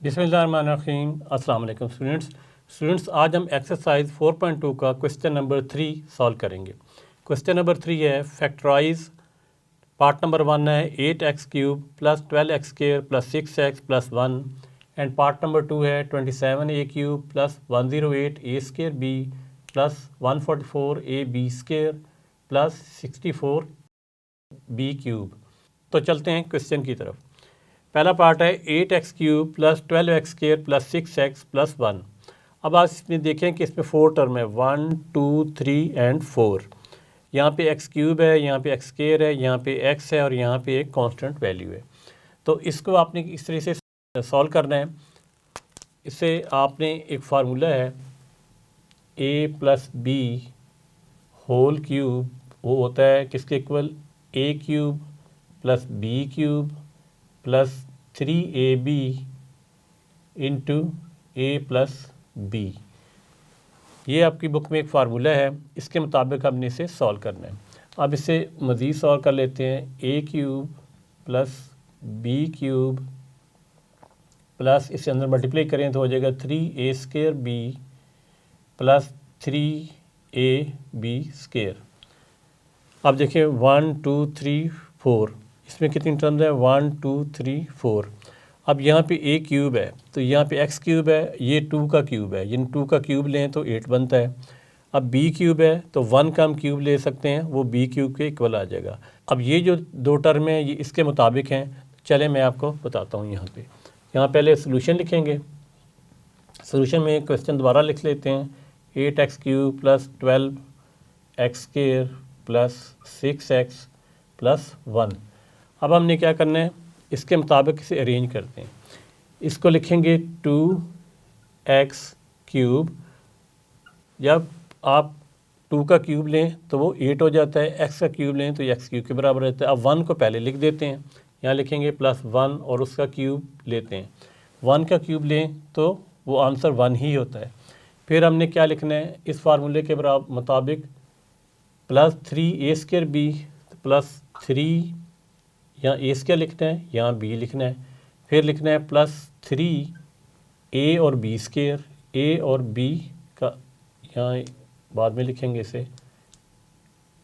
बिस्मिल्लाहिर्रहमानिर्रहीम। अस्सलाम वालेकुम स्टूडेंट्स, आज हम एक्सरसाइज 4.2 का क्वेश्चन नंबर 3 सॉल्व करेंगे। क्वेश्चन नंबर 3 है फैक्टराइज। पार्ट नंबर 1 है 8x³ plus 12x² plus 6x plus 1 and part number 2 है 27a³ plus 108a²b plus 144ab² plus 64b³। तो चलते हैं क्वेश्चन की तरफ। पहला पार्ट है 8x³ plus 12x² plus 6x plus 1। अब आप इसमें देखें कि इसमें 4 टर्म है, 1 2 3 एंड 4। यहाँ पे x³ है, यहाँ पे x² है, यहाँ पे x है और यहाँ पे एक कांस्टेंट वैल्यू है। तो इसको आपने इस तरह से सॉल्व करना है। इससे आपने एक फार्मूला है a plus b whole cube, वो होता है किसके equal, a³ plus b³ plus 3ab into a plus b. ये आपकी बुक में एक फार्मूला है, इसके मुताबिक हमने इसे सॉल्व करना है। अब इसे मज़ीद सॉल्व कर लेते हैं। a³ प्लस b³ प्लस इसके अंदर मल्टीप्लाई करें तो हो जाएगा 3a² प्लस 3ab²। अब देखिए 1 2 3 4, इसमें कितनी टर्म्स है, 1 2 3 4। अब यहाँ पे a³ है तो यहाँ पे x³ है, ये 2 का क्यूब है, यानी 2 का क्यूब लें तो 8 बनता है। अब b³ है तो 1 का हम क्यूब ले सकते हैं, वो b³ के इक्वल आ जाएगा। अब ये जो दो टर्म हैं ये इसके मुताबिक हैं। चले मैं आपको बताता हूँ। यहाँ पहले सोल्यूशन लिखेंगे। सोल्यूशन में क्वेश्चन दोबारा लिख लेते हैं। 8x³ plus 12x² plus 6x plus 1। अब हमने क्या करना है, इसके मुताबिक इसे अरेंज करते हैं। इसको लिखेंगे 2x³। जब आप 2 का क्यूब लें तो वो 8 हो जाता है, x का क्यूब लें तो x³ के बराबर रहता है। अब 1 को पहले लिख देते हैं, यहाँ लिखेंगे प्लस 1 और उसका क्यूब लेते हैं। 1 का क्यूब लें तो वो आंसर 1 ही होता है। फिर हमने क्या लिखना है, इस फार्मूले के मुताबिक प्लस 3a²b प्लस 3, यहाँ a² लिखना है, यहाँ b लिखना है। फिर लिखना है प्लस 3a और b², a और b का यहाँ बाद में लिखेंगे इसे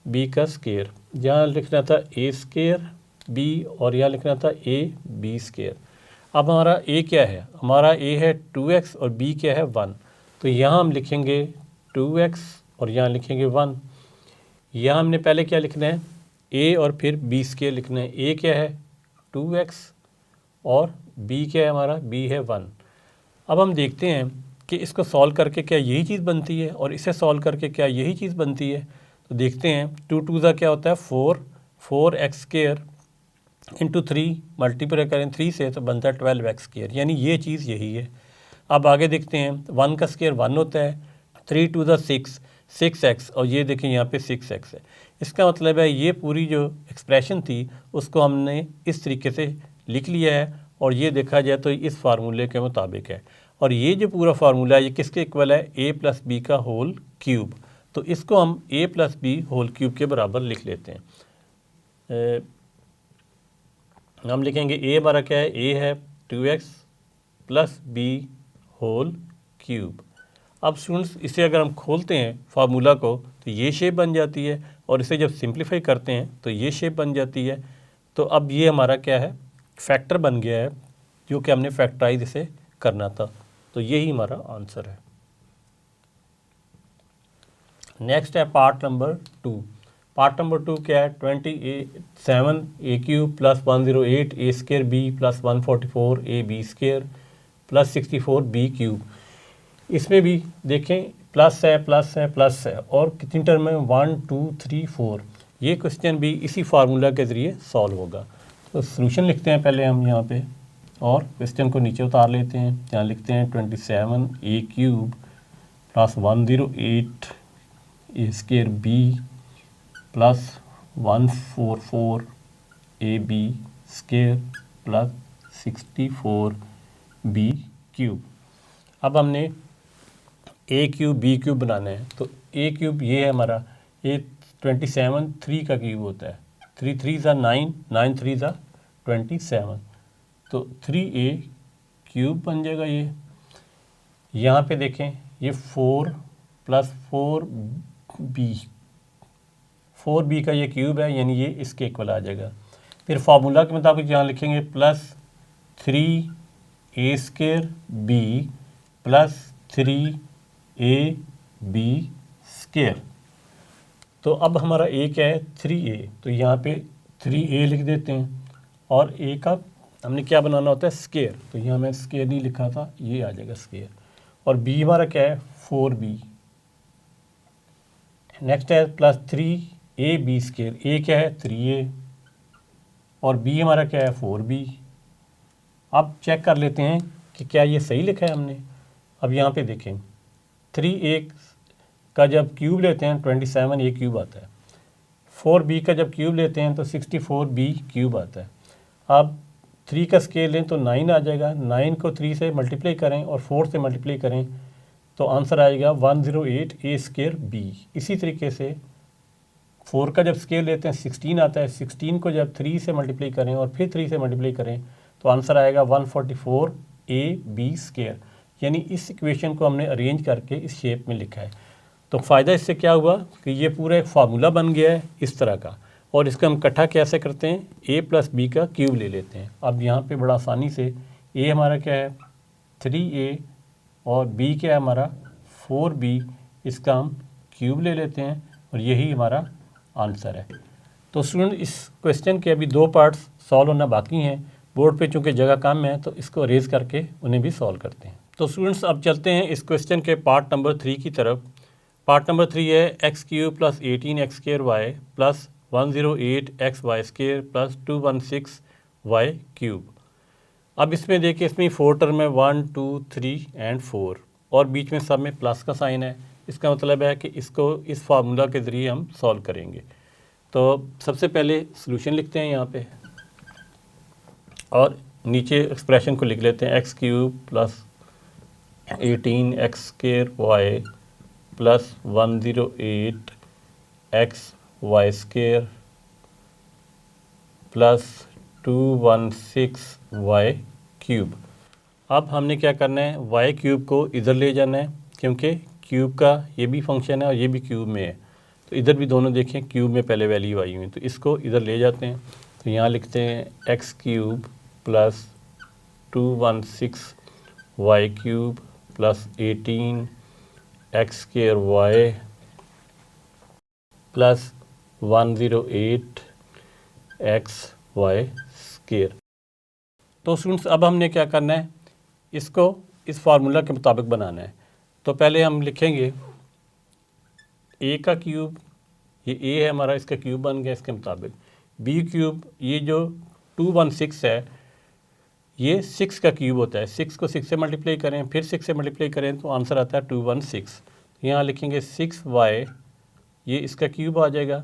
b का स्क्वायर। यहाँ लिखना था a² b और यहाँ लिखना था a b²। अब हमारा a क्या है, हमारा a है 2x और b क्या है 1। तो यहाँ हम लिखेंगे 2x और यहाँ लिखेंगे 1। यहाँ हमने पहले क्या लिखना है, a और फिर b² लिखना है। a क्या है 2x और b क्या है हमारा, b है 1। अब हम देखते हैं कि इसको सॉल्व करके क्या यही चीज़ बनती है और इसे सॉल्व करके क्या यही चीज़ बनती है। तो देखते हैं 2 2 का क्या होता है 4, 4x² इंटू 3 मल्टीप्लाई करें 3 से तो बनता है 12x², यानी ये चीज़ यही है। अब आगे देखते हैं 1 का स्क्वायर 1 होता है, 3 2 6 6x और ये देखें यहाँ पे 6x है। इसका मतलब है ये पूरी जो एक्सप्रेशन थी उसको हमने इस तरीके से लिख लिया है और ये देखा जाए तो इस फार्मूले के मुताबिक है। और ये जो पूरा फार्मूला है ये किसके इक्वल है, a प्लस बी का होल क्यूब। तो इसको हम a plus b whole cube के बराबर लिख लेते हैं। हम लिखेंगे a हमारा क्या है, a है 2x plus b whole cube. अब स्टूडेंट्स इसे अगर हम खोलते हैं फार्मूला को तो ये शेप बन जाती है और इसे जब सिंप्लीफाई करते हैं तो ये शेप बन जाती है। तो अब ये हमारा क्या है, फैक्टर बन गया है, जो कि हमने फैक्टराइज इसे करना था। तो यही हमारा आंसर है। नेक्स्ट है पार्ट नंबर 2। पार्ट नंबर 2 क्या है, 27a³ plus 108a²b plus 144ab² plus 64b³। इसमें भी देखें प्लस है प्लस है प्लस है और कितनी टर्म है 1 2 3 4। ये क्वेश्चन भी इसी फार्मूला के ज़रिए सॉल्व होगा। तो सॉल्यूशन लिखते हैं पहले हम यहाँ पे और क्वेश्चन को नीचे उतार लेते हैं। यहाँ लिखते हैं 27a³ plus 108a²b plus 144ab² plus 64b³। अब हमने a³ b³ बनाना है। तो a³ ये है हमारा, ये 27 3 का क्यूब होता है, 3 3 9, 9 3 27। तो 3a³ क्यूब बन जाएगा ये। यहाँ पे देखें ये 4 + 4b, 4b का ये क्यूब है, यानी ये इसके इक्वल आ जाएगा। फिर फार्मूला के मुताबिक यहाँ लिखेंगे +3a² b +3ab²। तो अब हमारा a क्या है, 3a, तो यहाँ पे 3a लिख देते हैं, और a का हमने क्या बनाना होता है, स्केयर, तो यहाँ मैं स्केयर नहीं लिखा था, ये आ जाएगा स्केयर। और b हमारा क्या है, 4b। नेक्स्ट है +3ab², a क्या है, 3a, और b हमारा क्या है, 4b। अब चेक कर लेते हैं कि क्या ये सही लिखा है हमने। अब यहाँ पे देखें 3a का जब क्यूब लेते हैं 27a क्यूब आता है, 4b का जब क्यूब लेते हैं तो 64b क्यूब आता है। अब 3 का स्केल लें तो 9 आ जाएगा, 9 को 3 से मल्टीप्लाई करें और 4 से मल्टीप्लाई करें तो आंसर आएगा 108a² b। इसी तरीके से 4 का जब स्केल लेते हैं 16 आता है, 16 को जब 3 से मल्टीप्लाई करें और फिर 3 से मल्टीप्लाई करें तो आंसर आएगा 144ab²। यानी इस इक्वेशन को हमने अरेंज करके इस शेप में लिखा है। तो फ़ायदा इससे क्या हुआ कि ये पूरा एक फार्मूला बन गया है इस तरह का, और इसका हम इकट्ठा कैसे करते हैं, a + b का क्यूब ले लेते हैं। अब यहाँ पे बड़ा आसानी से a हमारा क्या है, 3a, और b क्या है हमारा, 4b, इसका हम क्यूब ले लेते हैं और यही हमारा आंसर है। तो स्टूडेंट इस क्वेश्चन के अभी 2 पार्ट्स सॉल्व होना बाकी हैं। बोर्ड पे चूँकि जगह कम है तो इसको अरेज करके उन्हें भी सॉल्व करते हैं। तो स्टूडेंट्स अब चलते हैं इस क्वेश्चन के पार्ट नंबर 3 की तरफ। पार्ट नंबर 3 है x³ + 18x² + 108xy² + 216y³। अब इसमें देखिए, इसमें 4 टर्म है, 1 2 3 एंड 4, और बीच में सब में प्लस का साइन है। इसका मतलब है कि इसको इस फार्मूला के ज़रिए हम सॉल्व करेंगे। तो सबसे पहले सॉल्यूशन लिखते हैं यहाँ पे, और नीचे एक्सप्रेशन को लिख लेते हैं x³ + 18x² + 108xy² + 216y³। अब हमने क्या करना है, y³ को इधर ले जाना है, क्योंकि क्यूब का ये भी फंक्शन है और ये भी क्यूब में है, तो इधर भी दोनों देखें क्यूब में पहले वैल्यू आई हुई है, तो इसको इधर ले जाते हैं। तो यहाँ लिखते हैं x³ + 216y³ + 18x² + 108xy²। तो स्टूडेंट्स अब हमने क्या करना है, इसको इस फार्मूला के मुताबिक बनाना है। तो पहले हम लिखेंगे a का क्यूब, ये a है हमारा, इसका क्यूब बन गया इसके मुताबिक। b³, ये जो 216 है, ये 6 का क्यूब होता है, 6 को 6 से मल्टीप्लाई करें, फिर 6 से मल्टीप्लाई करें तो आंसर आता है 216। यहाँ लिखेंगे 6y, ये इसका क्यूब आ जाएगा,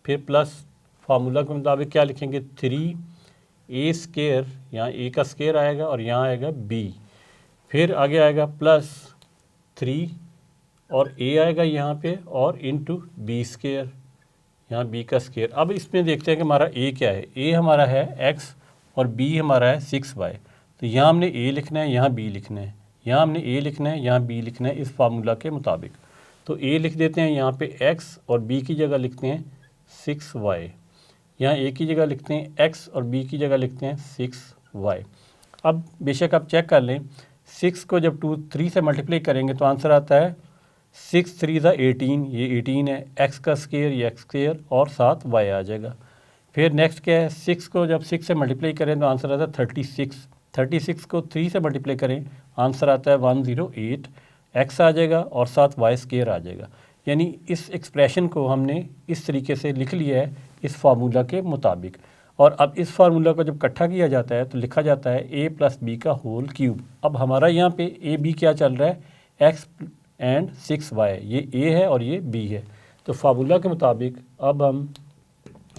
फिर प्लस फार्मूला के मुताबिक क्या लिखेंगे, 3a², यहाँ a का स्केयर आएगा और यहाँ आएगा b, फिर आगे आएगा +3 और a आएगा यहाँ पे, और इंटू b², यहाँ b का स्केयर। अब इसमें देखते हैं कि हमारा a क्या है, a हमारा है x और b हमारा है 6y। तो यहाँ हमने a लिखना है, यहाँ b लिखना है, यहाँ हमने a लिखना है, यहाँ b लिखना है, इस फार्मूला के मुताबिक। तो a लिख देते हैं यहाँ पे x, और b की जगह लिखते हैं 6y। यहाँ a की जगह लिखते हैं x और b की जगह लिखते हैं 6y। अब बेशक आप चेक कर लें, 6 को जब 3 से मल्टीप्लाई करेंगे तो आंसर आता है 6 3 18, ये 18 है, x का स्केयर ये x², और साथ y आ जाएगा। फिर नेक्स्ट क्या है, 6 को जब 6 से मल्टीप्लाई करें तो आंसर आता है 36, 36 को 3 से मल्टीप्लाई करें आंसर आता है 108, x आ जाएगा और साथ y² आ जाएगा। यानी इस एक्सप्रेशन को हमने इस तरीके से लिख लिया है इस फार्मूला के मुताबिक। और अब इस फार्मूला को जब इकट्ठा किया जाता है तो लिखा जाता है a + b का होल क्यूब। अब हमारा यहाँ पे a b क्या चल रहा है, x एंड 6y, ये a है और ये b है। तो फार्मूला के मुताबिक अब हम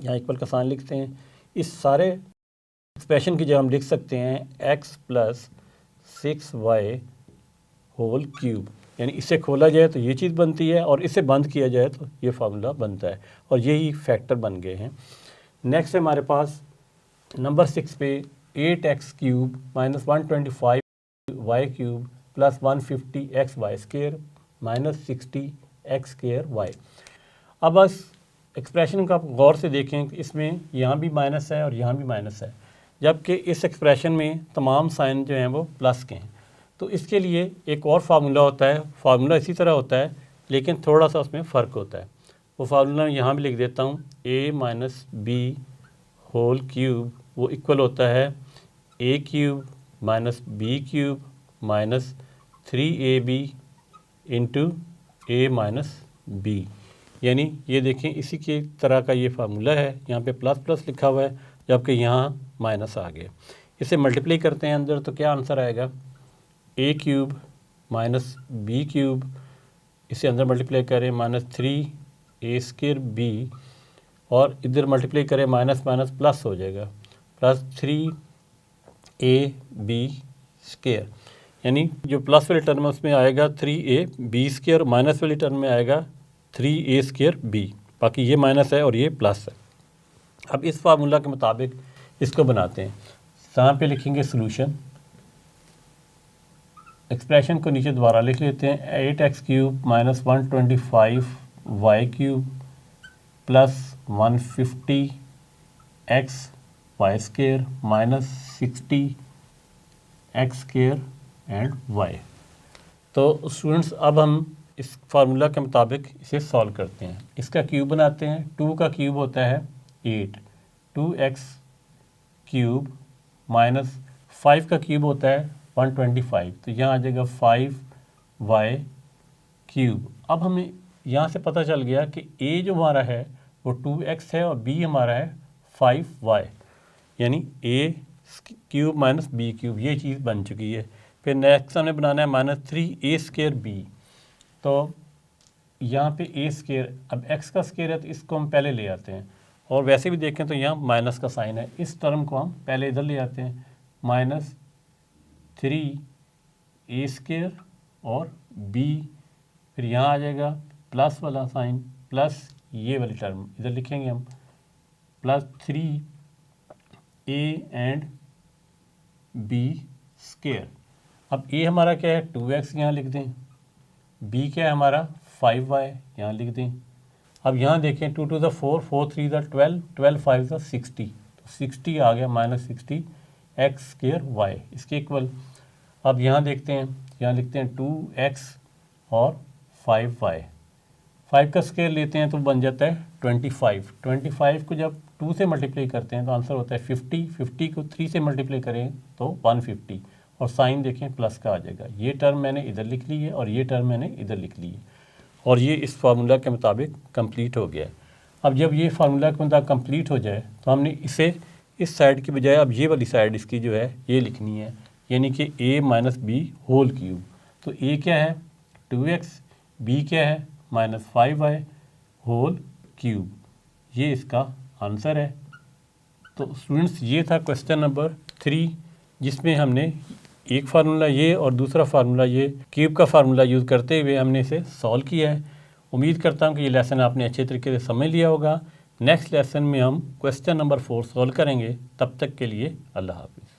यहाँ इक्वल का साइन लिखते हैं। इस सारे एक्सप्रेशन की जगह हम लिख सकते हैं x + 6y होल क्यूब, यानी इसे खोला जाए तो ये चीज़ बनती है और इसे बंद किया जाए तो ये फार्मूला बनता है, और यही फैक्टर बन गए हैं। नेक्स्ट है हमारे पास नंबर 6 पे 8x³ - 125 y cube plus 150 x y square minus 60 x square y. अब बस एक्सप्रेशन को आप गौर से देखें, इसमें यहाँ भी माइनस है और यहाँ भी माइनस है, जबकि इस एक्सप्रेशन में तमाम साइन जो हैं वो प्लस के हैं। तो इसके लिए एक और फार्मूला होता है, फार्मूला इसी तरह होता है लेकिन थोड़ा सा उसमें फ़र्क होता है। वो फार्मूला यहाँ भी लिख देता हूँ, a minus b whole cube वो इक्वल होता है a cube minus b cube minus 3ab into a minus b. यानी ये देखें इसी के तरह का ये फार्मूला है, यहाँ पे प्लस प्लस लिखा हुआ है जबकि यहाँ माइनस आ गया। इसे मल्टीप्लाई करते हैं अंदर तो क्या आंसर आएगा, a cube minus b cube, इसे अंदर मल्टीप्लाई करें माइनस 3a स्केयर b, और इधर मल्टीप्लाई करें माइनस माइनस प्लस हो जाएगा प्लस 3ab स्केयर। यानी जो प्लस वाली टर्म है उसमें आएगा 3ab स्केयर, माइनस वाली टर्म में आएगा 3a स्केयर b। बाकी ये माइनस है और ये प्लस है। अब इस फार्मूला के मुताबिक इसको बनाते हैं। यहाँ पे लिखेंगे सोल्यूशन, एक्सप्रेशन को नीचे दोबारा लिख लेते हैं, 8x cube minus 125 y cube plus 150 x y square minus 60 x square and y. तो स्टूडेंट्स अब हम इस फार्मूला के मुताबिक इसे सॉल्व करते हैं। इसका क्यूब बनाते हैं, 2 का क्यूब होता है 8, 2x क्यूब माइनस 5 का क्यूब होता है 125, तो यहाँ आ जाएगा 5y क्यूब। अब हमें यहाँ से पता चल गया कि a जो हमारा है वो 2x है और b हमारा है 5y, यानी a cube minus b cube, ये चीज़ बन चुकी है। फिर नेक्स्ट हमें बनाना है माइनस 3a स्केयर b, तो यहाँ पे a स्केयर, अब x का स्केयर है तो इसको हम पहले ले आते हैं, और वैसे भी देखें तो यहाँ माइनस का साइन है, इस टर्म को हम पहले इधर ले आते हैं, माइनस 3a स्केयर और b, फिर यहाँ आ जाएगा प्लस वाला साइन प्लस ये वाली टर्म इधर लिखेंगे हम plus 3a and b square. अब a हमारा क्या है 2x, यहाँ लिख दें, b क्या है हमारा 5y, यहाँ लिख दें। अब यहाँ देखें 2 to the 4, 4 3 the 12, 12 5 the 60, तो 60 आ गया माइनस 60 एक्स स्केयर वाई इसके इक्वल। अब यहाँ देखते हैं, यहाँ लिखते हैं 2x और 5y, 5 का स्केयर लेते हैं तो बन जाता है 25, 25 को जब 2 से मल्टीप्लाई करते हैं तो आंसर होता है 50, 50 को 3 से मल्टीप्लाई करें तो 150, और साइन देखें प्लस का आ जाएगा। ये टर्म मैंने इधर लिख ली है और ये टर्म मैंने इधर लिख ली है, और ये इस फार्मूला के मुताबिक कंप्लीट हो गया है। अब जब ये फार्मूला के मुताबिक कंप्लीट हो जाए तो हमने इसे इस साइड की बजाय अब ये वाली साइड इसकी जो है ये लिखनी है, यानी कि a minus b whole cube. तो a क्या है 2x, b क्या है माइनस 5y होल क्यूब, ये इसका आंसर है। तो स्टूडेंट्स ये था क्वेश्चन नंबर 3, जिसमें हमने एक फार्मूला ये और दूसरा फार्मूला ये क्यूब का फार्मूला यूज़ करते हुए हमने इसे सॉल्व किया है। उम्मीद करता हूँ कि ये लेसन आपने अच्छे तरीके से समझ लिया होगा। नेक्स्ट लेसन में हम क्वेश्चन नंबर 4 सॉल्व करेंगे। तब तक के लिए अल्लाह हाफिज़।